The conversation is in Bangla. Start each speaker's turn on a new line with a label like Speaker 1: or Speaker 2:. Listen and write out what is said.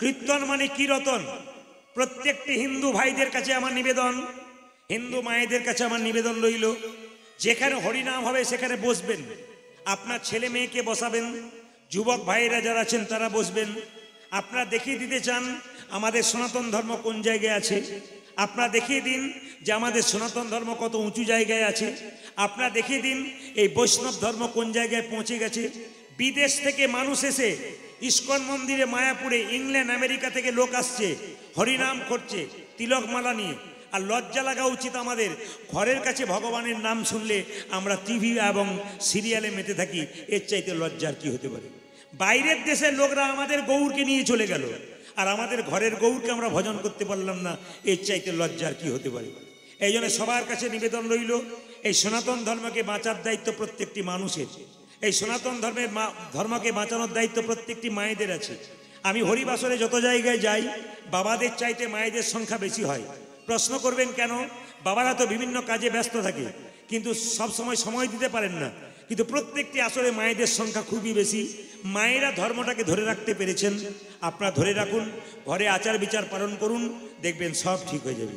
Speaker 1: কীর্তন মানে কীর্তন। প্রত্যেকটি হিন্দু ভাইদের কাছে আমার নিবেদন, হিন্দু মায়েদের কাছে আমার নিবেদন রইল, যেখানে হরিনাম হবে সেখানে বসবেন। আপনার ছেলে মেয়েকে বসাবেন, যুবক ভাইয়েরা যারা আছেন তারা বসবেন। আপনারা দেখিয়ে দিতে চান আমাদের সনাতন ধর্ম কোন জায়গায় আছে, আপনারা দেখিয়ে দিন যে আমাদের সনাতন ধর্ম কত উঁচু জায়গায় আছে, আপনারা দেখিয়ে দিন এই বৈষ্ণব ধর্ম কোন জায়গায় পৌঁছে গেছে। বিদেশ থেকে মানুষ এসে ইস্কন মন্দিরে মায়াপুরে, ইংল্যান্ড আমেরিকা থেকে লোক আসছে, হরিনাম করছে তিলকমালা নিয়ে। আর লজ্জা লাগা উচিত আমাদের, ঘরের কাছে ভগবানের নাম শুনলে আমরা টিভি এবং সিরিয়ালে মেতে থাকি, এর চাইতে লজ্জার কি হতে পারে? বাইরের দেশের লোকরা আমাদের গৌরকে নিয়ে চলে গেল, আর আমাদের ঘরের গৌরকে আমরা ভজন করতে পারলাম না, এর চাইতে লজ্জার কি হতে পারে? এই জন্য সবার কাছে নিবেদন রইল, এই সনাতন ধর্মকে বাঁচার দায়িত্ব প্রত্যেকটি মানুষের। এই সনাতন ধর্মকে বাঁচানোর দায়িত্ব প্রত্যেকটি মায়েদের আছে। আমি হরিবাসরে যত জায়গায় যাই, বাবাদের চাইতে মায়েদের সংখ্যা বেশি হয়। প্রশ্ন করবেন কেন? বাবারা তো বিভিন্ন কাজে ব্যস্ত থাকে, কিন্তু সব সময় দিতে পারেন না, কিন্তু প্রত্যেকটি আসরে মায়েদের সংখ্যা খুবই বেশি। মায়েরা ধর্মটাকে ধরে রাখতে পেরেছেন, আপনারা ধরে রাখুন, ঘরে আচার বিচার পালন করুন, দেখবেন সব ঠিক হয়ে যাবে।